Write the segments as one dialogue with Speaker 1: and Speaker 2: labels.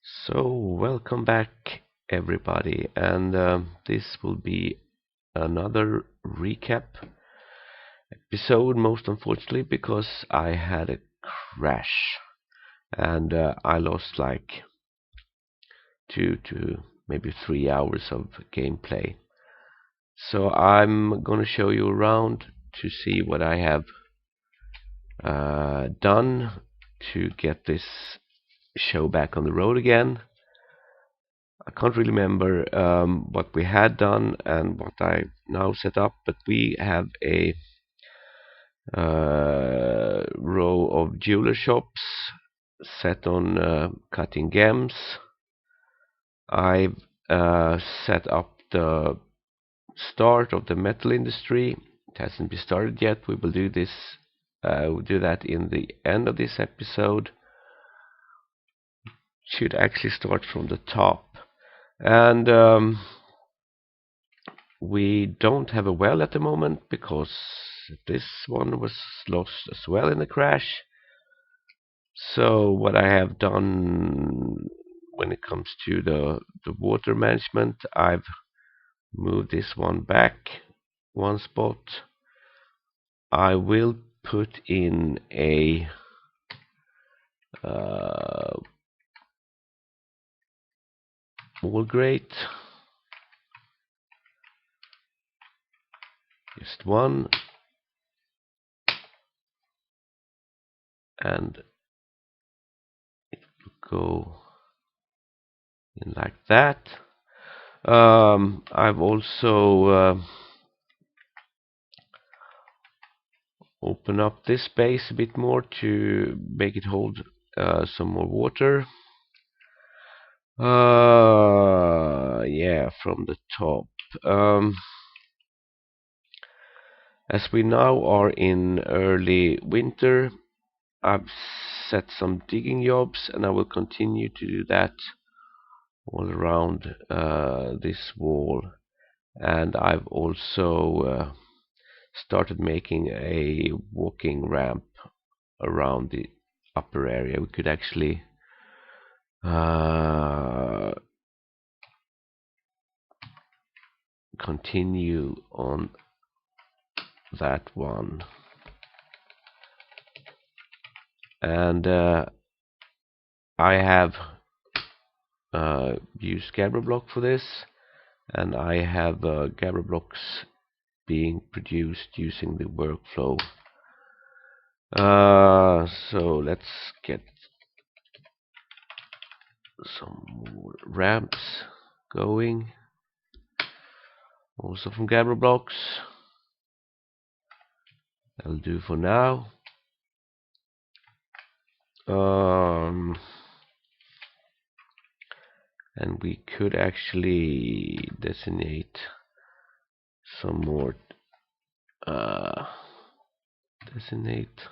Speaker 1: So, welcome back, everybody, and this will be another recap episode, most unfortunately, because I had a crash and I lost like 2 to maybe 3 hours of gameplay. So, I'm gonna show you around to see what I have done to get this show back on the road again. I can't really remember what we had done and what I now set up, but we have a row of jeweler shops set on cutting gems. I've set up the start of the metal industry. It hasn't been started yet. We will do this. We'll do that in the end of this episode. Should actually start from the top, and we don't have a well at the moment because this one was lost as well in the crash. So what I have done when it comes to the water management, I've moved this one back one spot. I will put in a wall grate, just one, and it will go in like that. I've also open up this space a bit more to make it hold some more water. Yeah, from the top. As we now are in early winter, I've set some digging jobs, and I will continue to do that all around this wall. And I've also started making a walking ramp around the upper area. We could actually continue on that one, and I have used Gabber block for this, and I have Gabber blocks being produced using the workflow. So let's get some more ramps going, also from Gabber blocks. That'll do for now. And we could actually designate some more designate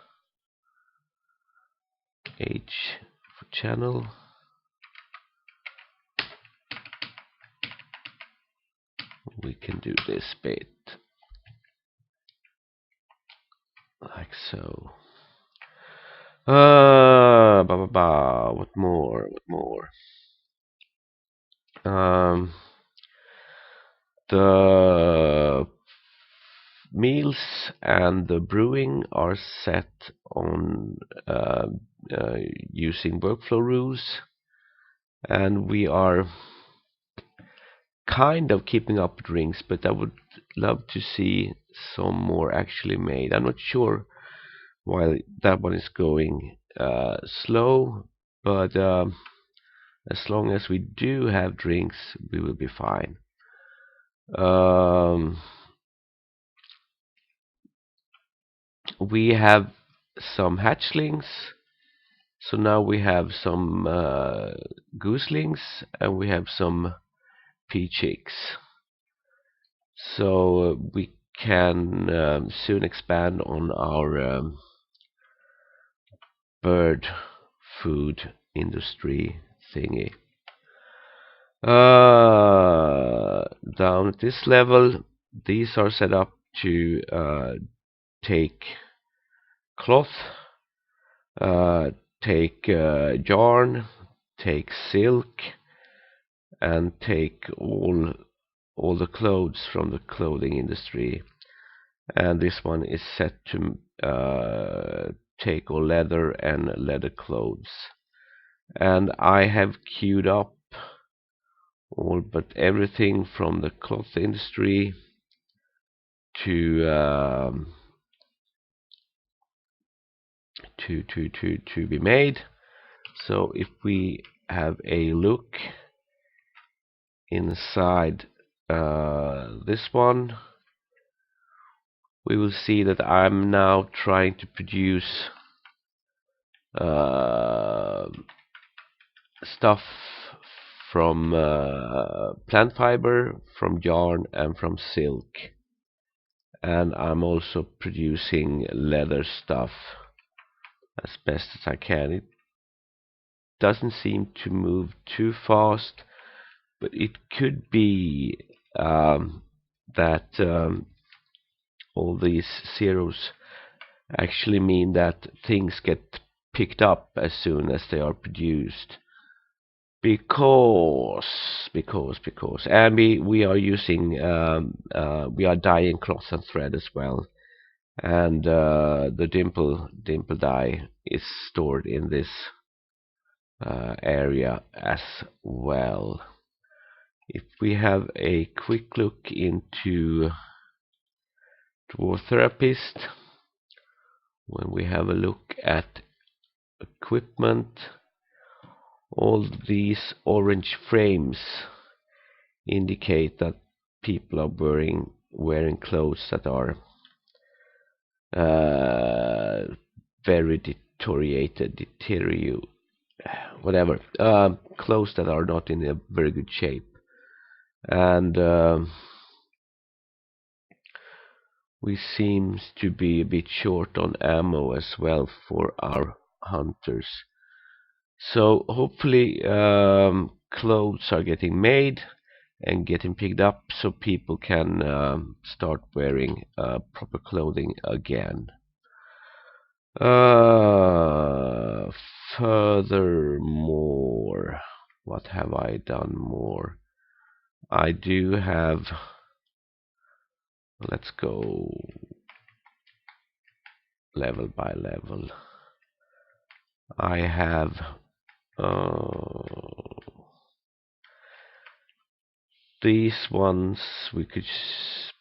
Speaker 1: H for channel. We can do this bit like so. What more? What more? The meals and the brewing are set on using workflow rules, and we are kind of keeping up with drinks, but I would love to see some more actually made. I'm not sure why that one is going slow, but as long as we do have drinks, we will be fine. We have some hatchlings, so now we have some gooselings, and we have some pea chicks. So we can soon expand on our bird food industry thingy. Down at this level, these are set up to take cloth, take yarn, take silk and take all the clothes from the clothing industry, and this one is set to take all leather and leather clothes. And I have queued up all but everything from the cloth industry to to be made. So if we have a look inside this one, we will see that I'm now trying to produce stuff from plant fiber, from yarn, and from silk. And I'm also producing leather stuff as best as I can. It doesn't seem to move too fast, but it could be that all these zeros actually mean that things get picked up as soon as they are produced. Because and we are using we are dyeing cloth and thread as well, and the dimple dye is stored in this area as well. If we have a quick look into Dwarf Therapist, when we have a look at equipment, all these orange frames indicate that people are wearing clothes that are very deteriorated, whatever, clothes that are not in a very good shape. And we seems to be a bit short on ammo as well for our hunters. So hopefully clothes are getting made and getting picked up so people can start wearing proper clothing again. Furthermore, what have I done more? I do have, let's go level by level. I have these ones we could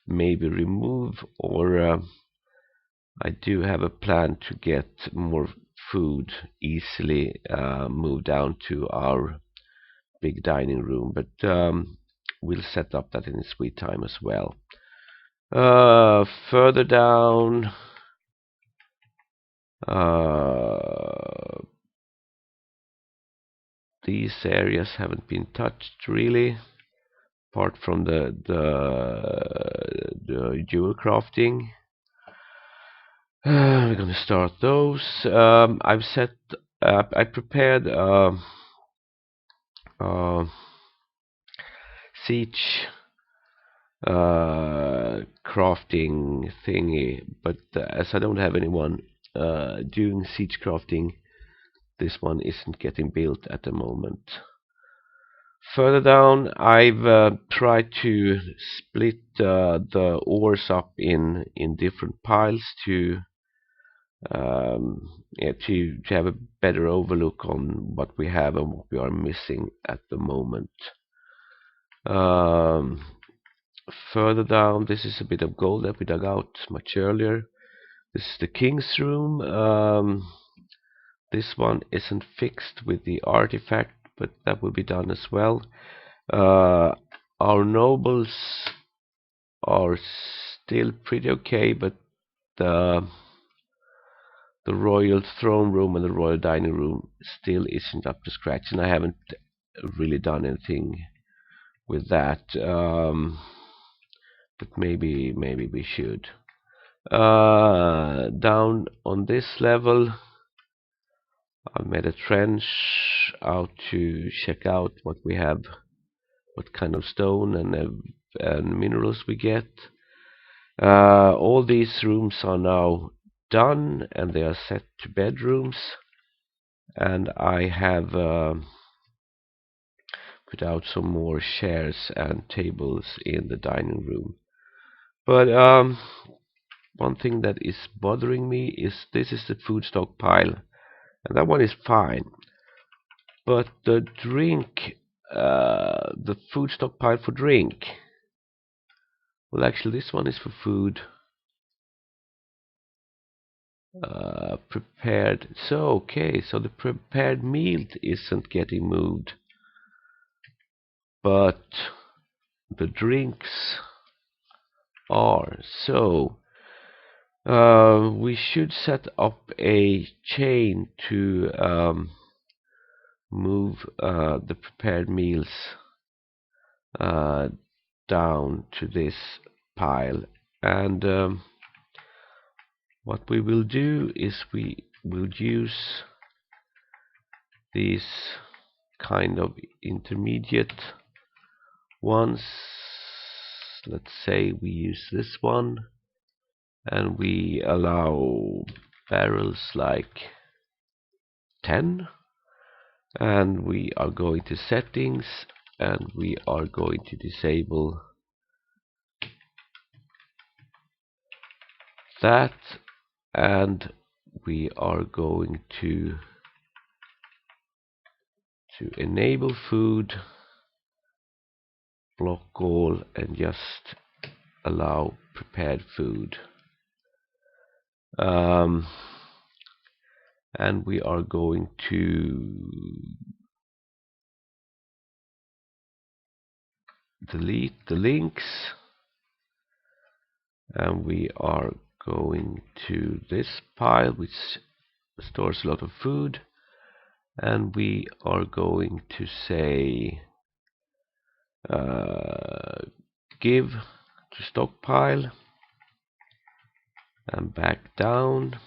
Speaker 1: maybe remove, or I do have a plan to get more food easily moved down to our big dining room, but we'll set up that in sweet time as well. Further down, these areas haven't been touched really, apart from the jewel crafting. We're gonna start those. I prepared siege crafting thingy, but as I don't have anyone doing siege crafting, this one isn't getting built at the moment. Further down, I've tried to split the ores up in different piles to have a better overlook on what we have and what we are missing at the moment. Further down, this is a bit of gold that we dug out much earlier. This is the king's room. This one isn't fixed with the artifact, but that will be done as well. Our nobles are still pretty okay, but the royal throne room and the royal dining room still isn't up to scratch, and I haven't really done anything with that. But maybe we should. Down on this level, I made a trench out to check out what we have, what kind of stone and minerals we get. All these rooms are now done and they are set to bedrooms, and I have put out some more chairs and tables in the dining room. But one thing that is bothering me is this is the food stockpile, and that one is fine. But the drink, the food stockpile for drink, well, actually, this one is for food prepared. So, okay, so the prepared meal isn't getting moved, but the drinks are. So, we should set up a chain to move the prepared meals uh, down to this pile. And what we will do is we will use these kind of intermediate ones. Let's say we use this one, and we allow barrels like 10, and we are going to settings, and we are going to disable that, and we are going to enable food, block all, and just allow prepared food. And we are going to delete the links, and we are going to this pile which stores a lot of food, and we are going to say give to stockpile, and back down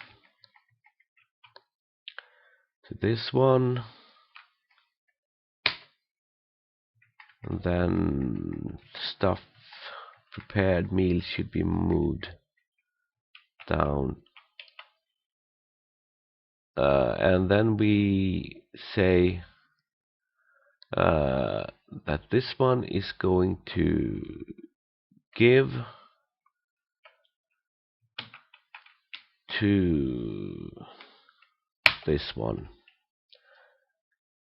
Speaker 1: to this one, and then stuff prepared meals should be moved down, and then we say that this one is going to give to this one,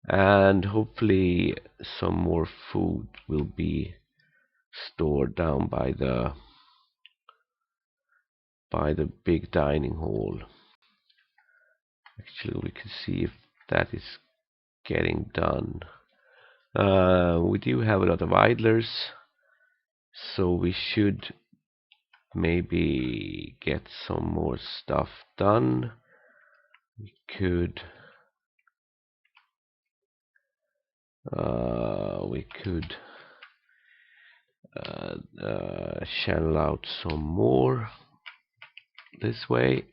Speaker 1: and hopefully some more food will be stored down by the big dining hall. Actually, we can see if that is getting done. We do have a lot of idlers, so we should maybe get some more stuff done. We could channel out some more this way,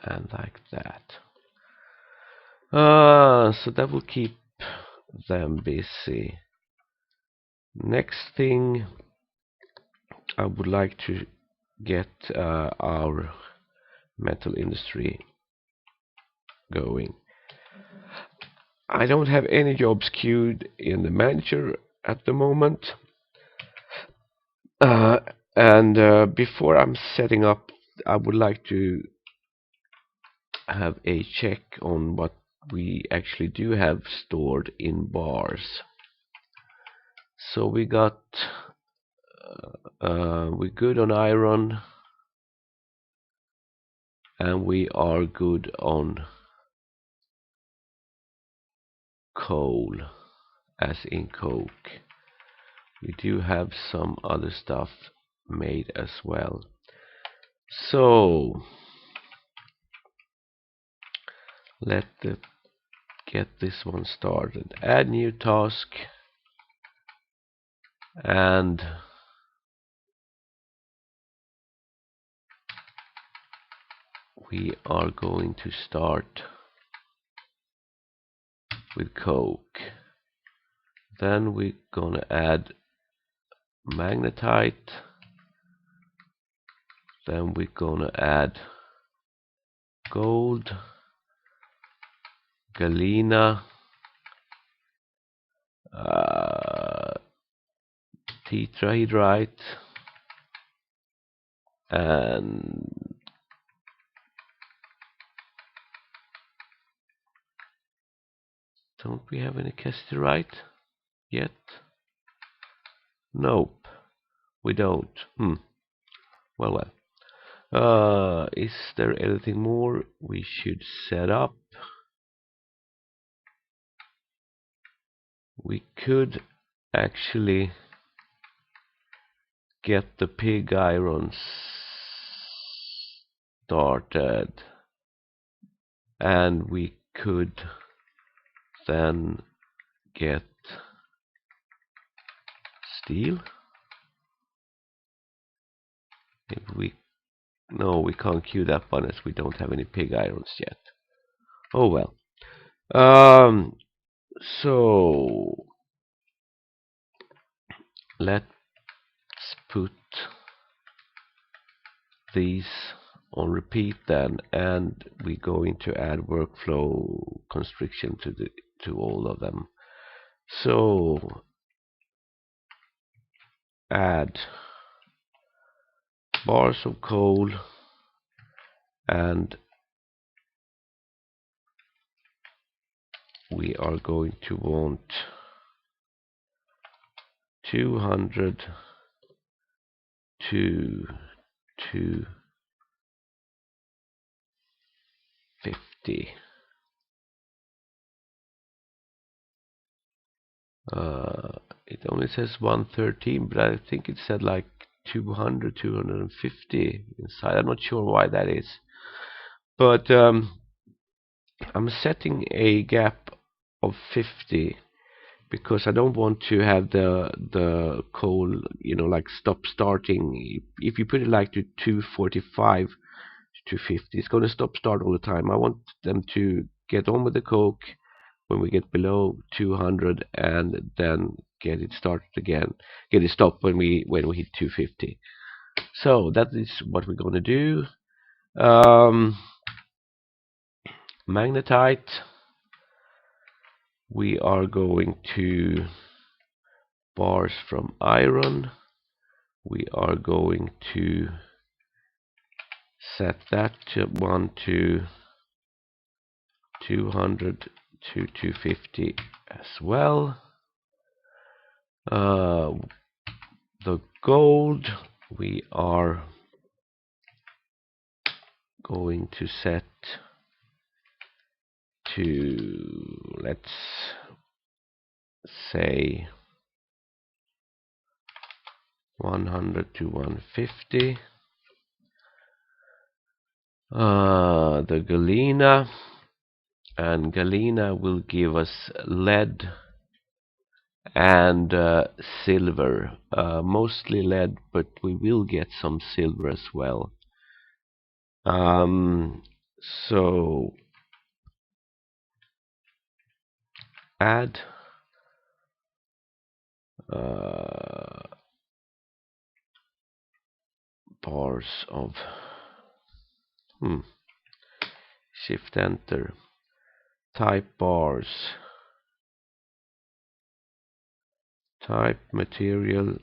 Speaker 1: and like that. So that will keep them busy. Next thing, I would like to get our metal industry going. I don't have any jobs queued in the manager at the moment, and before I'm setting up, I would like to have a check on what we actually do have stored in bars. So we got we're good on iron, and we are good on coal, as in coke. We do have some other stuff made as well. So let's get this one started. Add new task, and we are going to start with coke. Then we're gonna add magnetite, Then we're gonna add gold, galena, tetrahedrite, and don't we have any casterite yet? Nope, we don't. Well. Is there anything more we should set up? We could actually get the pig iron started, and we could then get steel. If we No, we can't queue that one as we don't have any pig irons yet. Oh well. So let's put these on repeat then, and we're going to add workflow constriction to all of them. So add bars of coal, and we are going to want 200 to 250. It only says 113, but I think it said like 200, 250 inside. I'm not sure why that is, but I'm setting a gap of 50 because I don't want to have the coal, like stop starting. If you put it like to 245 to 50, it's going to stop start all the time. I want them to get on with the coke when we get below 200, and then get it started again, get it stopped when we hit 250. So that is what we're going to do. Magnetite, we are going to bars from iron. We are going to set that one to 200 to 250 as well. The gold, we are going to set to, let's say, 100 to 150. The galena, and galena will give us lead and silver, mostly lead, but we will get some silver as well. So add bars of shift enter, type bars, type material,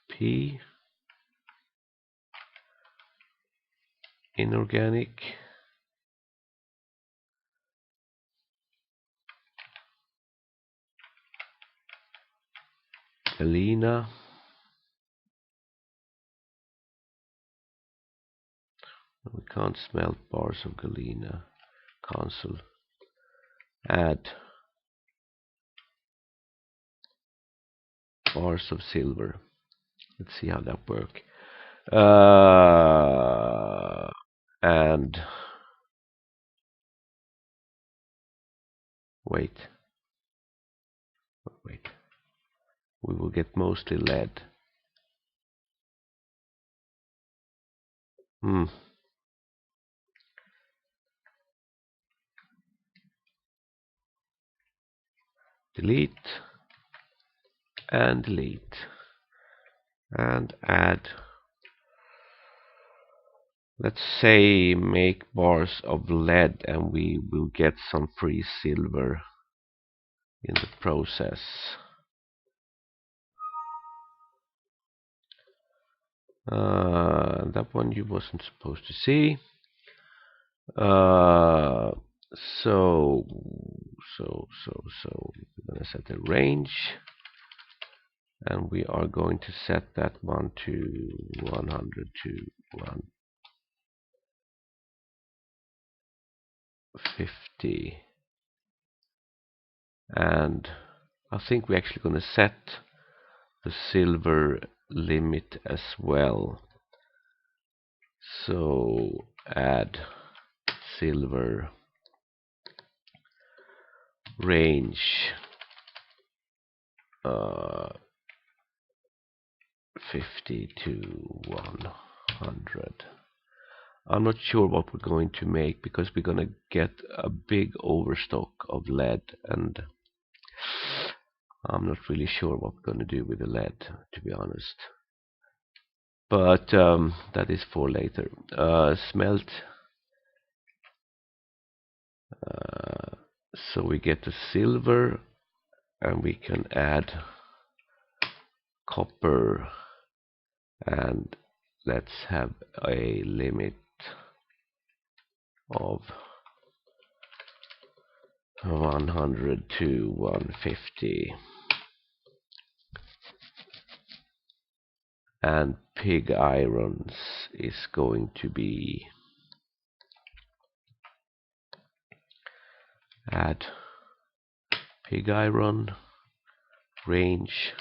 Speaker 1: P, inorganic, galena, we can't smelt bars of galena, cancel, add bars of silver. Let's see how that works. And wait, we will get mostly lead. Delete, and delete and add. Let's say make bars of lead, and we will get some free silver in the process. That one you wasn't supposed to see. Uh, so we're gonna set a range, and we are going to set that one to 100 to 150, and I think we're actually gonna set the silver limit as well. So add silver range 50 to 100. I'm not sure what we're going to make, because we're going to get a big overstock of lead, and I'm not really sure what we're going to do with the lead, to be honest. But that is for later. Smelt. So we get the silver, and we can add copper, and let's have a limit of 100 to 150. And pig irons is going to be add pig iron range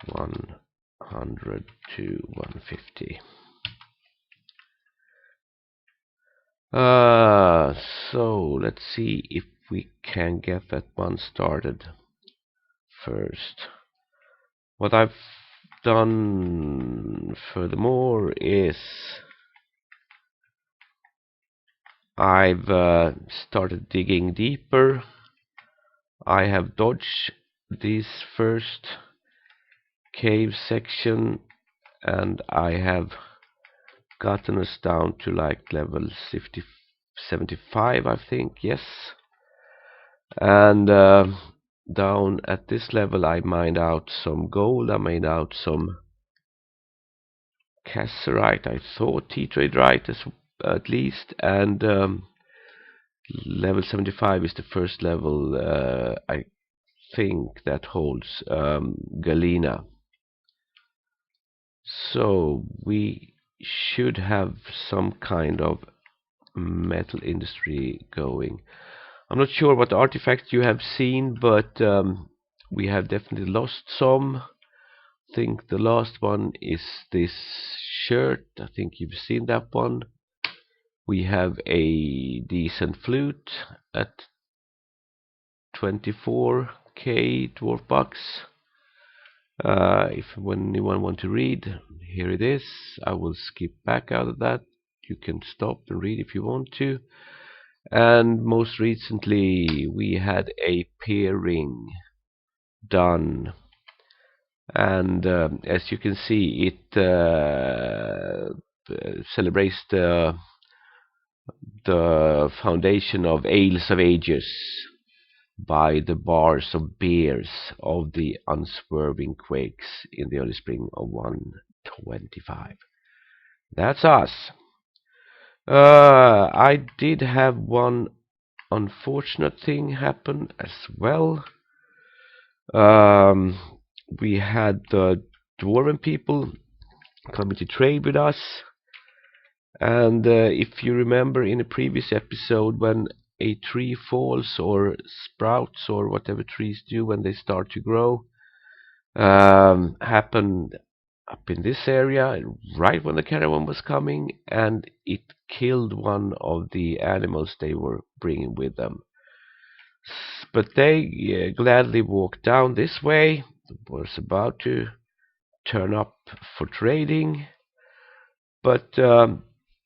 Speaker 1: 100 to 150. So let's see if we can get that one started first. What I've done furthermore is I've started digging deeper. I have dodged this first cave section, and I have gotten us down to like level 75, I think, yes. And down at this level I mined out some gold, I mined out some cassiterite, I thought tetraderite at least, and level 75 is the first level I think that holds galena. So we should have some kind of metal industry going. I'm not sure what artifacts you have seen, but we have definitely lost some. I think the last one is this shirt. I think you've seen that one. We have a decent flute at 24k dwarf bucks. If anyone want to read, here it is. I will skip back out of that. You can stop and read if you want to. And most recently we had a pairing done, and as you can see, it celebrates the foundation of Ales of Ages by the bars of beers of the unswerving quakes in the early spring of 125. That's us. I did have one unfortunate thing happen as well. We had the dwarven people coming to trade with us, and if you remember in a previous episode, when a tree falls or sprouts or whatever trees do when they start to grow, happened up in this area right when the caravan was coming, and it killed one of the animals they were bringing with them. But they gladly walked down this way, was about to turn up for trading, but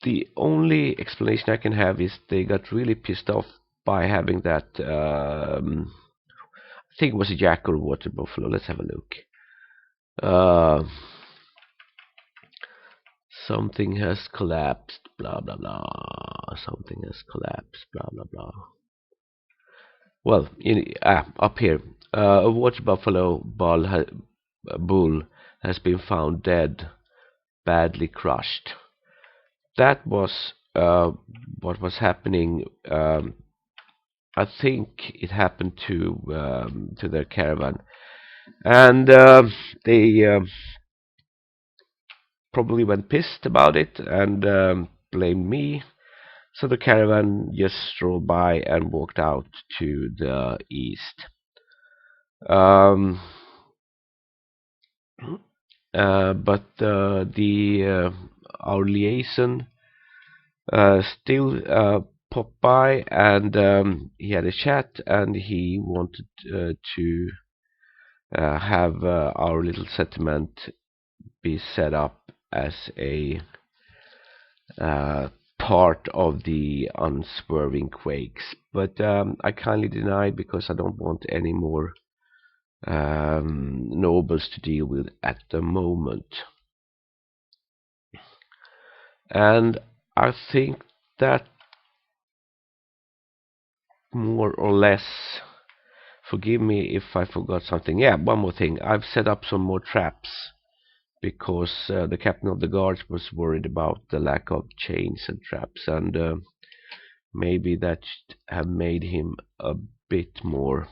Speaker 1: the only explanation I can have is they got really pissed off by having that I think it was a yak or a water buffalo. Let's have a look. Uh, Something has collapsed. Blah blah blah. Something has collapsed. Blah blah blah. Well, up here, a water buffalo bull has been found dead, badly crushed. That was what was happening. I think it happened to their caravan, and they probably went pissed about it and blamed me. So the caravan just strolled by and walked out to the east. Um, but the our liaison still popped by, and he had a chat, and he wanted to have our little settlement be set up as a part of the unswerving quakes. But I kindly deny, because I don't want any more nobles to deal with at the moment. And I think that more or less, forgive me if I forgot something. Yeah, one more thing. I've set up some more traps, because the captain of the guards was worried about the lack of chains and traps, and maybe that should have made him a bit more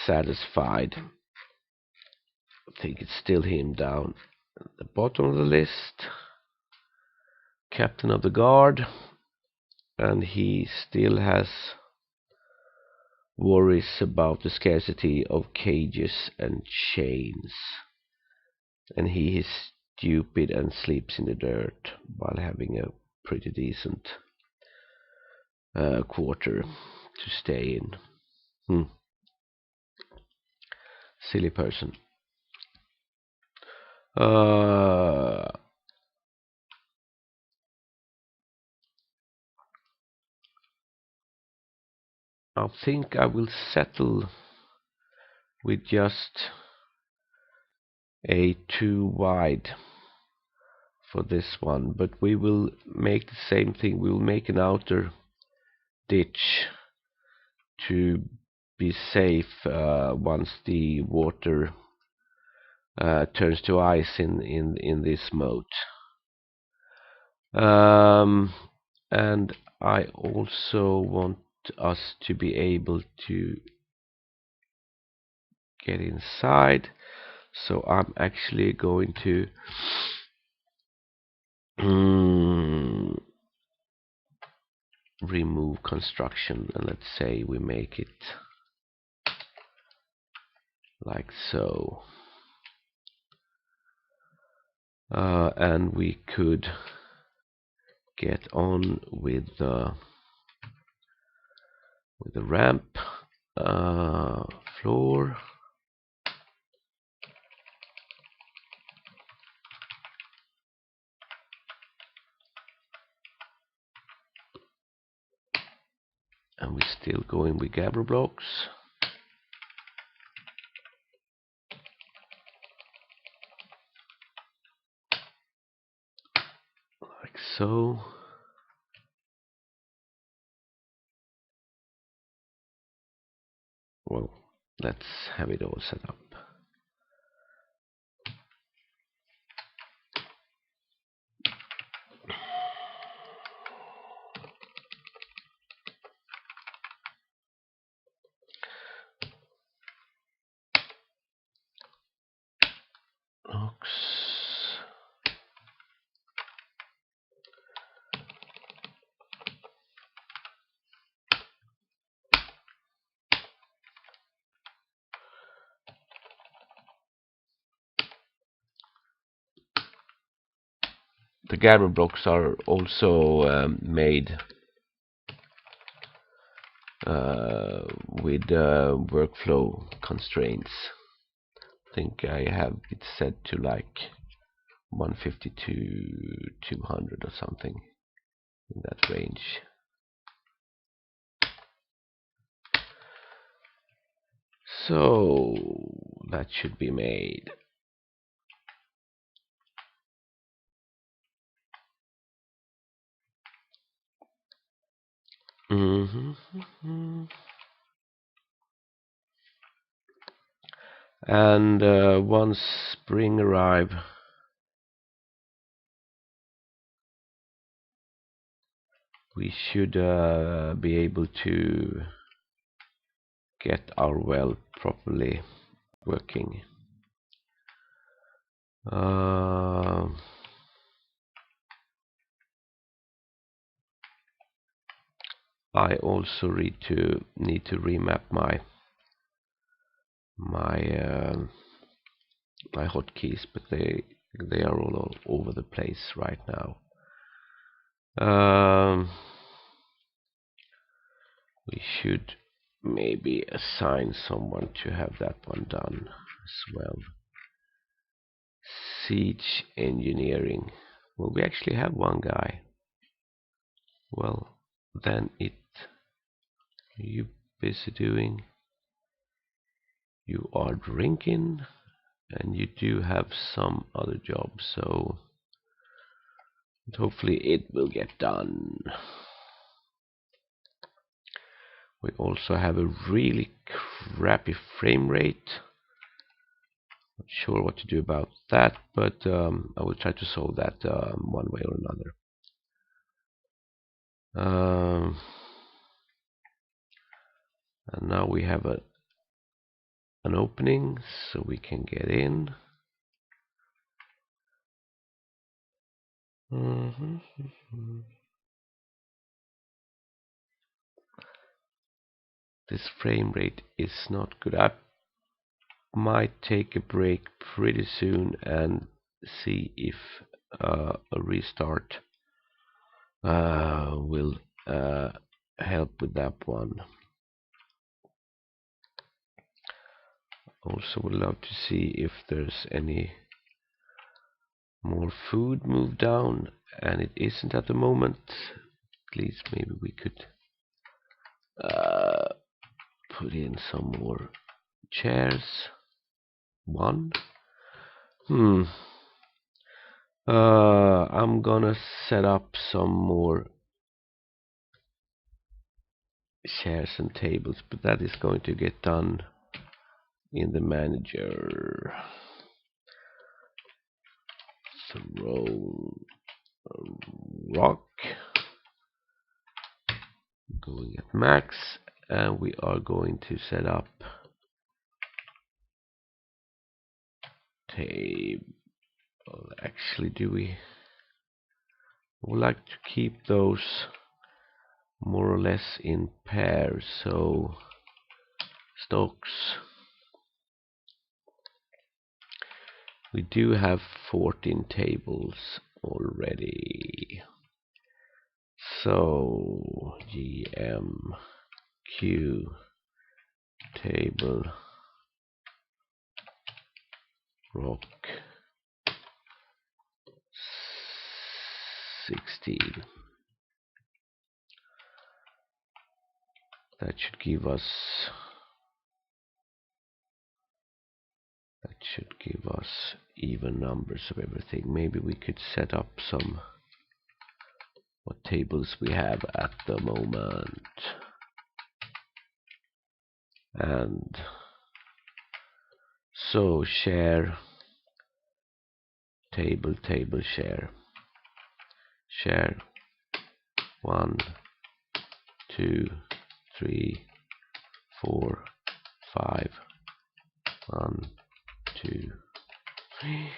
Speaker 1: satisfied. I think it's still him down at the bottom of the list, captain of the guard, and he still has worries about the scarcity of cages and chains, and he is stupid and sleeps in the dirt while having a pretty decent quarter to stay in. Silly person. I think I will settle with just a 2 wide for this one, but we will make the same thing. We will make an outer ditch to be safe once the water turns to ice in this moat. And I also want us to be able to get inside, so I'm actually going to remove construction, and let's say we make it like so, and we could get on with the ramp floor. And we're still going with Gabber blocks. Like so. Well, let's have it all set up. Blocks. The Gabber blocks are also made with workflow constraints. I think I have it set to like 150 to 200 or something in that range. So that should be made. And once spring arrive, we should be able to get our well properly working. I also need to remap my my hotkeys, but they are all over the place right now. We should maybe assign someone to have that one done as well. Siege engineering. Well, we actually have one guy. Well, then you busy doing? You are drinking, and you do have some other jobs, so hopefully it will get done. We also have a really crappy frame rate. Not sure what to do about that, but I will try to solve that one way or another. And now we have an opening, so we can get in. This frame rate is not good. I might take a break pretty soon and see if a restart will help with that one. Also would love to see if there's any more food moved down, and it isn't at the moment. At least maybe we could put in some more chairs. One. I'm gonna set up some more chairs and tables, but that is going to get done in the manager. Throw a rock, going at max, and we are going to set up table. Actually, I would like to keep those more or less in pairs, so stocks. We do have 14 tables already. So GM Q table rock 16. That should give us even numbers of everything. Maybe we could set up some what tables we have at the moment. And so share table share 1 2 3 4 5 1 2 3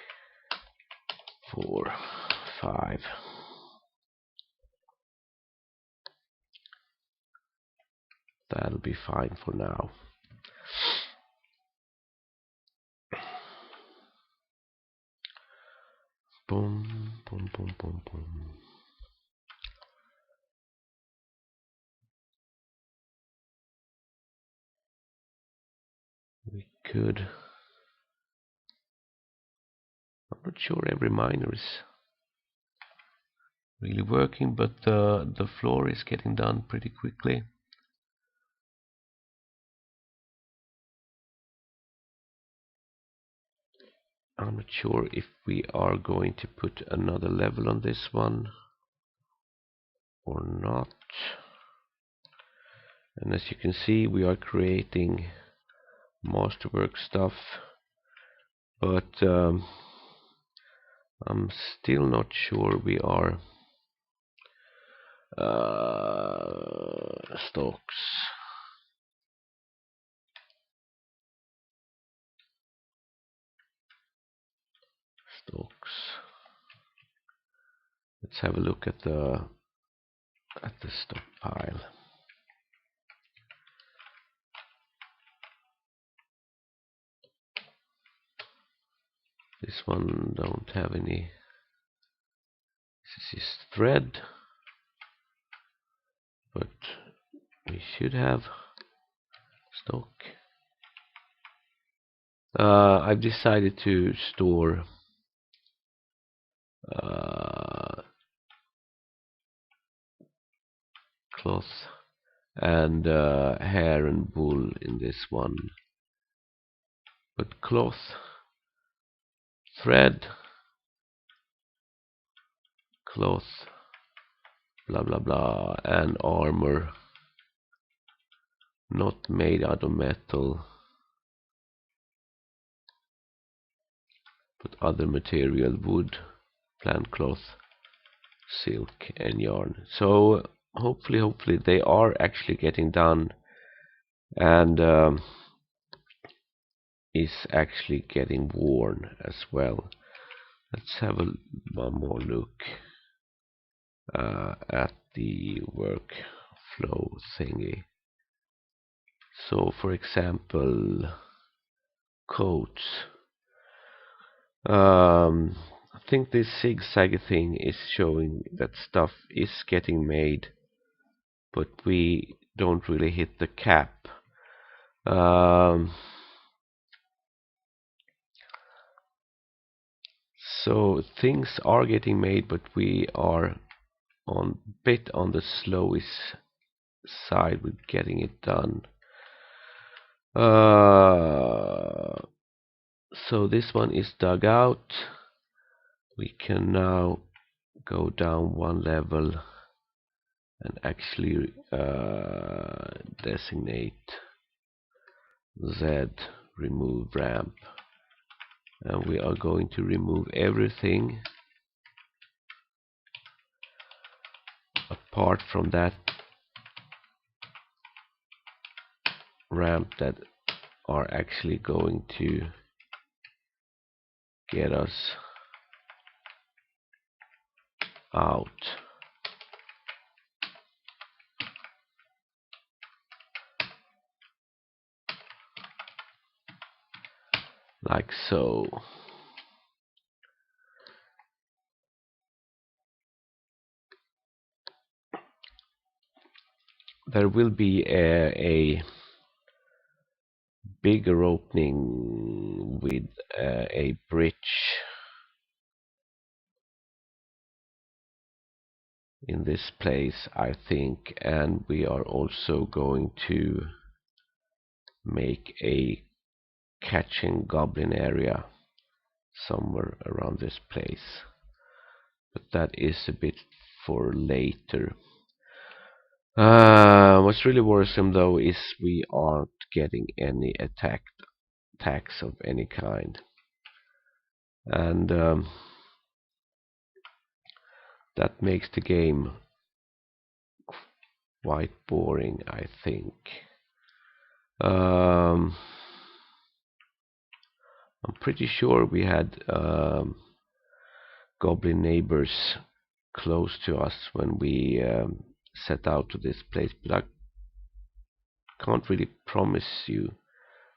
Speaker 1: 4 5. That'll be fine for now. Boom, boom, boom, boom, boom. We could. I'm not sure every miner is really working, but the floor is getting done pretty quickly. I'm not sure if we are going to put another level on this one or not. And as you can see, we are creating masterwork stuff, but I'm still not sure we are stocks. Let's have a look at the stockpile. This one don't have any. This is thread, but we should have stock. I've decided to store cloth and hair and wool in this one, but cloth, thread, cloth, blah blah blah, and armor not made out of metal but other material, wood, plant cloth, silk and yarn. So hopefully they are actually getting done, and is actually getting worn as well. Let's have one more look at the workflow thingy. So for example, coats. I think this zigzag thing is showing that stuff is getting made, but we don't really hit the cap. So things are getting made, but we are on bit on the slowest side with getting it done. So this one is dug out. We can now go down one level and actually designate Z remove ramp, and we are going to remove everything apart from that ramp that are actually going to get us out. Like so. There will be a bigger opening with a bridge in this place, I think, and we are also going to make a catching goblin area somewhere around this place, but that is a bit for later. What's really worrisome though is we aren't getting any attacks of any kind, and that makes the game quite boring, I think. I'm pretty sure we had goblin neighbors close to us when we set out to this place, but I can't really promise you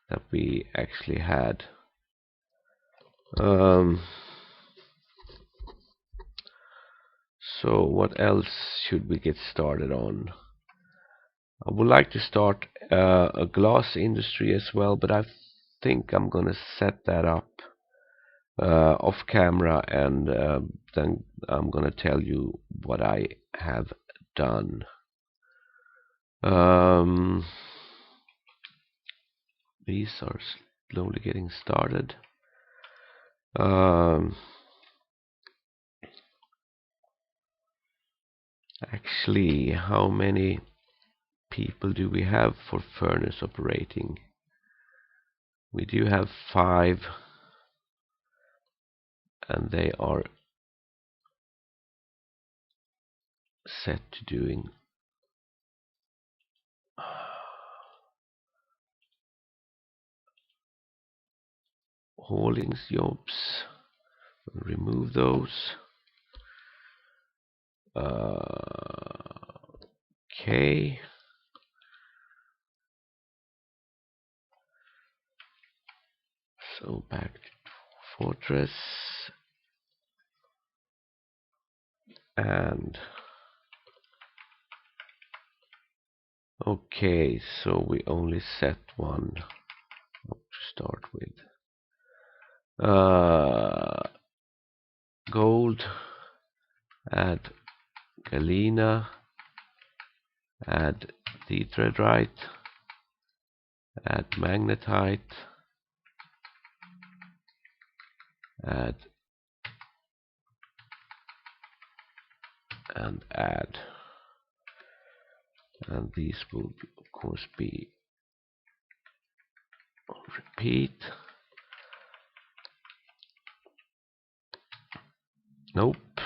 Speaker 1: that we actually had. So what else should we get started on? I would like to start a glass industry as well, but I think I'm gonna set that up off camera, and then I'm gonna tell you what I have done. These are slowly getting started, Um, Actually, how many people do we have for furnace operating? We do have 5, and they are set to doing hauling jobs. Remove those. Okay. So back to fortress, and okay, so we only set one to start with. Gold, add galena, add tetrahedrite, add magnetite, add and add, and these will of course be repeat. Nope,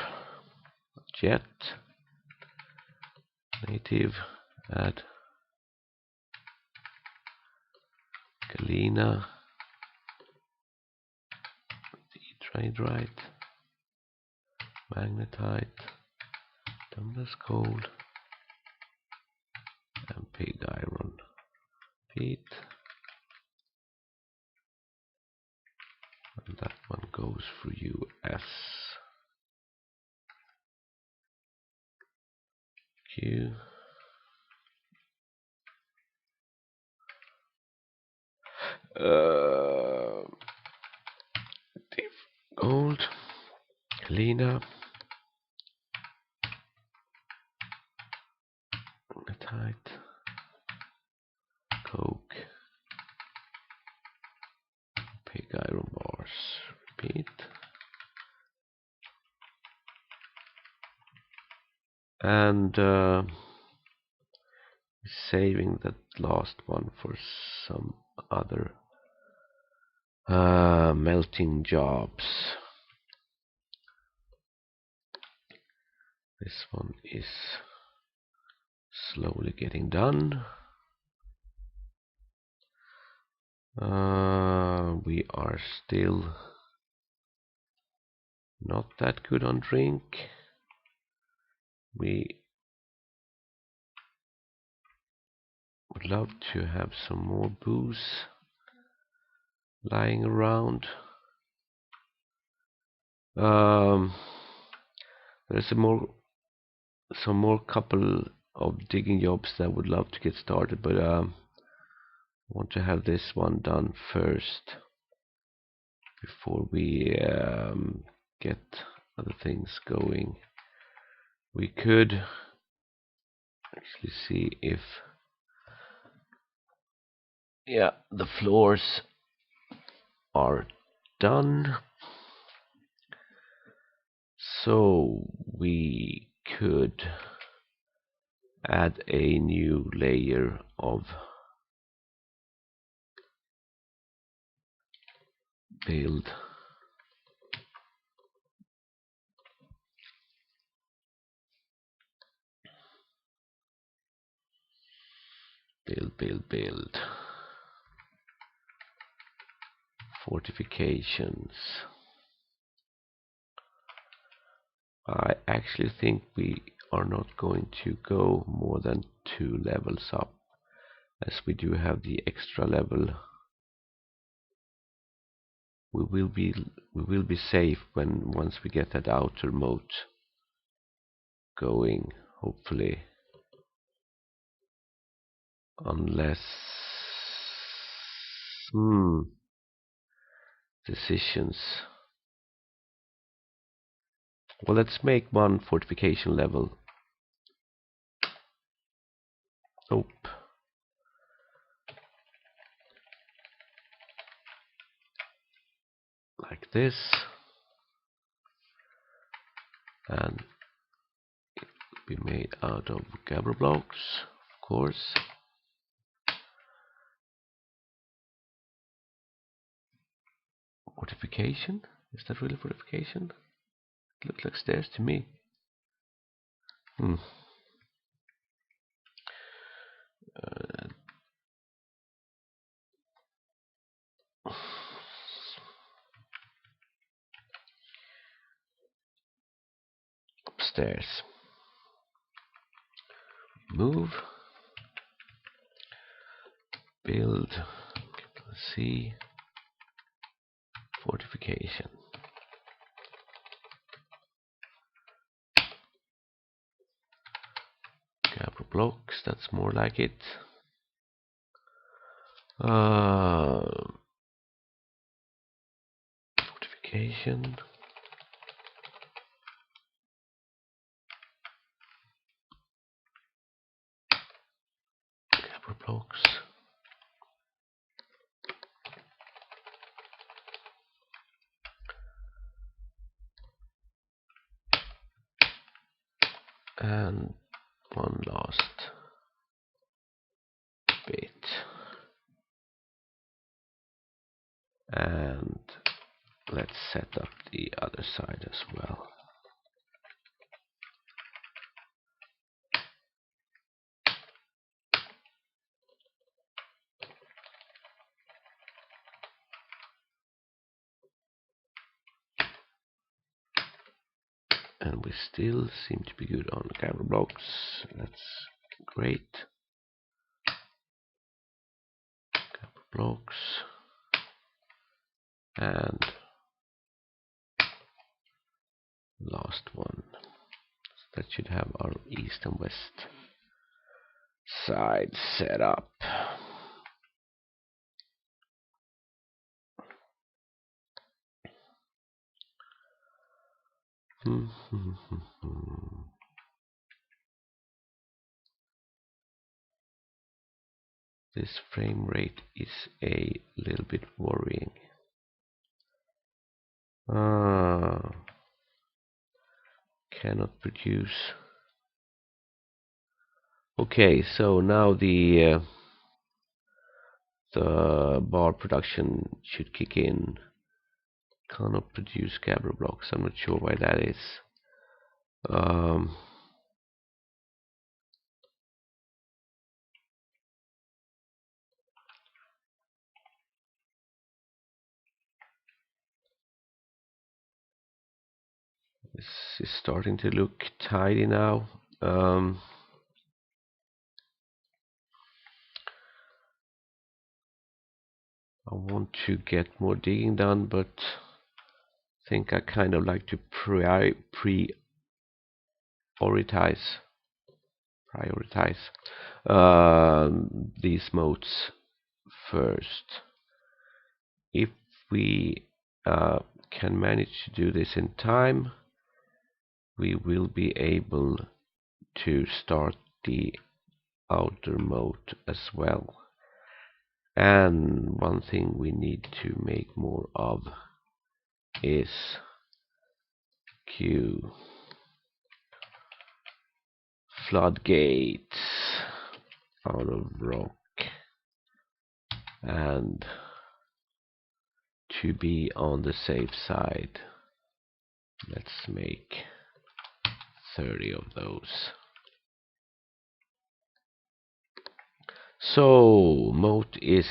Speaker 1: not yet. Native, add galena, tetrahedrite, magnetite, tumbless gold, and pig iron. Repeat. And that one goes for US. Q. Div gold, galena, magnetite, coke, pig iron bars. Repeat. And saving that last one for some other melting jobs. This one is slowly getting done. We are still not that good on drink. We would love to have some more booze lying around. There's some more couple of digging jobs that I would love to get started, but I want to have this one done first before we get other things going. We could actually see if the floors are done, so we could add a new layer of build. Build. Fortifications. I actually think we are not going to go more than 2 levels up, as we do have the extra level. We will be safe once we get that outer moat going, hopefully, unless decisions. Well, let's make one fortification level. Nope. like this, and be made out of Gabber blocks, of course. Fortification? Is that really fortification? It looks like stairs to me. Uh, Upstairs. Move. Build. C. Fortification. Gabber blocks, that's more like it. Fortification. Gabber blocks. And one last bit. And let's set up the other side as well. And we still seem to be good on the Gabber blocks. That's great. Gabber blocks. And last one. So that should have our east and west side set up. This frame rate is a little bit worrying. Cannot produce. Okay, so now the bar production should kick in. Cannot produce Gabber blocks. I'm not sure why that is. This is starting to look tidy now. I want to get more digging done, but I think I kind of like to prioritize these modes first. If we can manage to do this in time, we will be able to start the outer mode as well. And one thing we need to make more of is Q floodgates out of rock, and to be on the safe side, let's make 30 of those. So moat is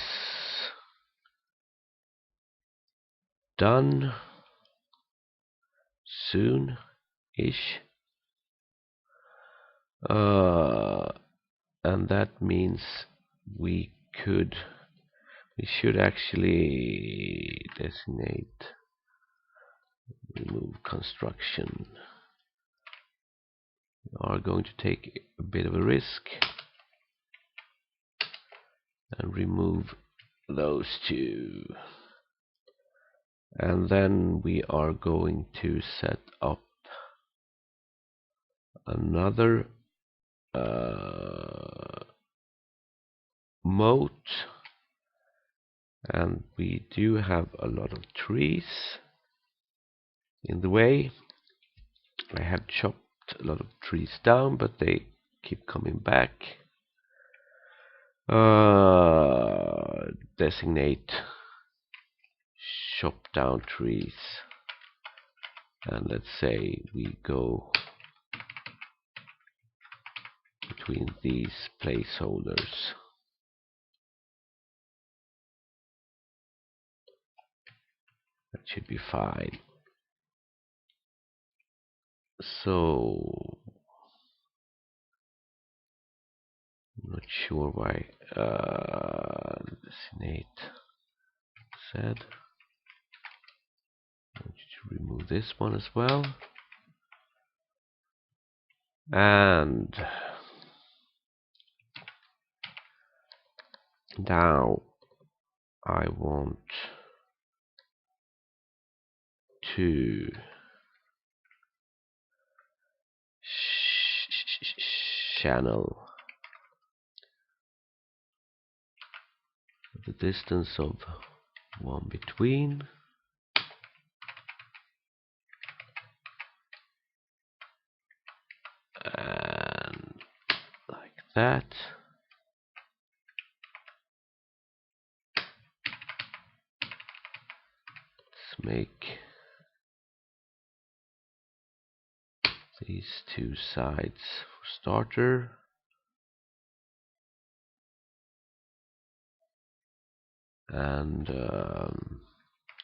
Speaker 1: done soon-ish, and that means we should actually designate remove construction. We are going to take a bit of a risk and remove those two, and then we are going to set up another moat, and we do have a lot of trees, in the way. I have chopped a lot of trees down, but they keep coming back. Designate chop down trees, and let's say we go between these placeholders. That should be fine. So I'm not sure why designate said. I want you to remove this one as well. And now I want to channel the distance of one between, and like that. Let's make these two sides for starter. And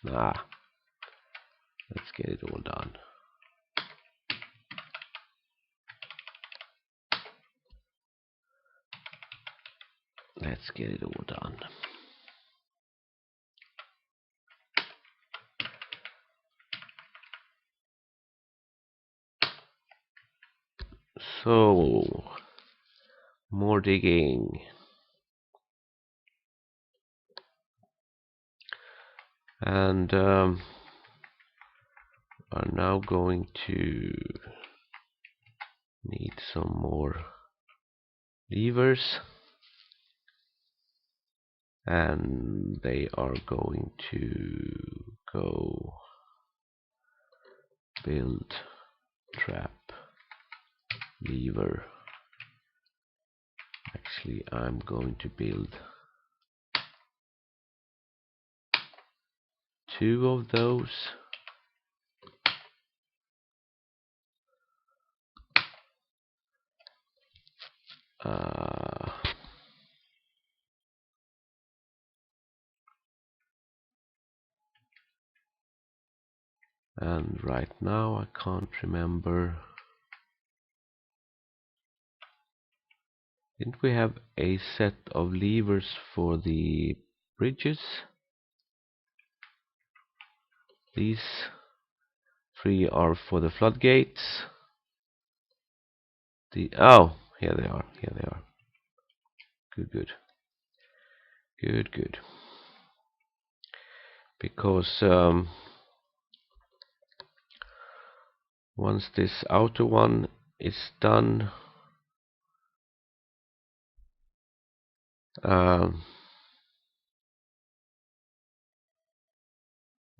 Speaker 1: let's get it all done. Let's get it all done. So, more digging. And are now going to need some more levers, and they are going to go build trap lever. Actually, I'm going to build 2 of those. And right now I can't remember. Didn't we have a set of levers for the bridges? These 3 are for the floodgates. Oh, here they are. Here they are. Good. Because once this outer one is done,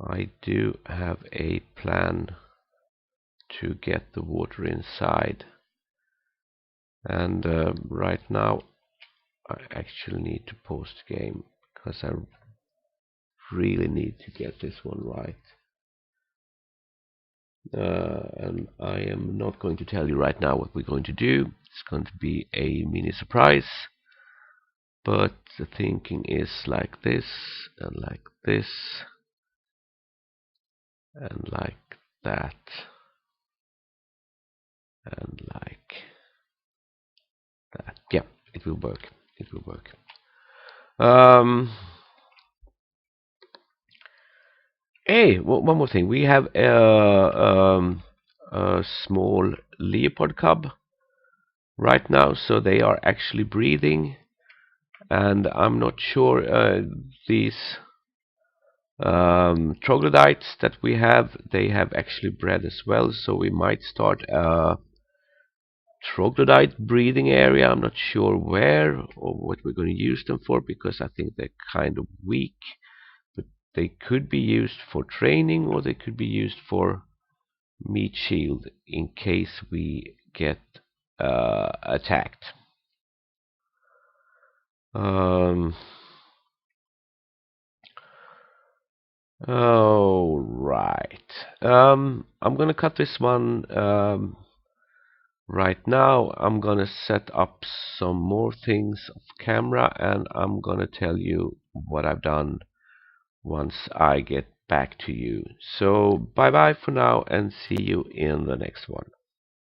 Speaker 1: I do have a plan to get the water inside, and right now I actually need to pause the game because I really need to get this one right. And I am not going to tell you right now what we're going to do. It's going to be a mini surprise, but the thinking is like this, and like this, and like that, and like that. Yeah, it will work. It will work. Hey, one more thing. We have a small leopard cub right now, so they are actually breathing, and I'm not sure these troglodytes that we have, they have actually bred as well, so we might start a troglodyte breeding area. I'm not sure where or what we're going to use them for, because I think they're kind of weak, but they could be used for training, or they could be used for meat shield in case we get attacked. Um, all right. I'm gonna cut this one right now. I'm gonna set up some more things off camera, and I'm gonna tell you what I've done once I get back to you. So bye bye for now, and see you in the next one.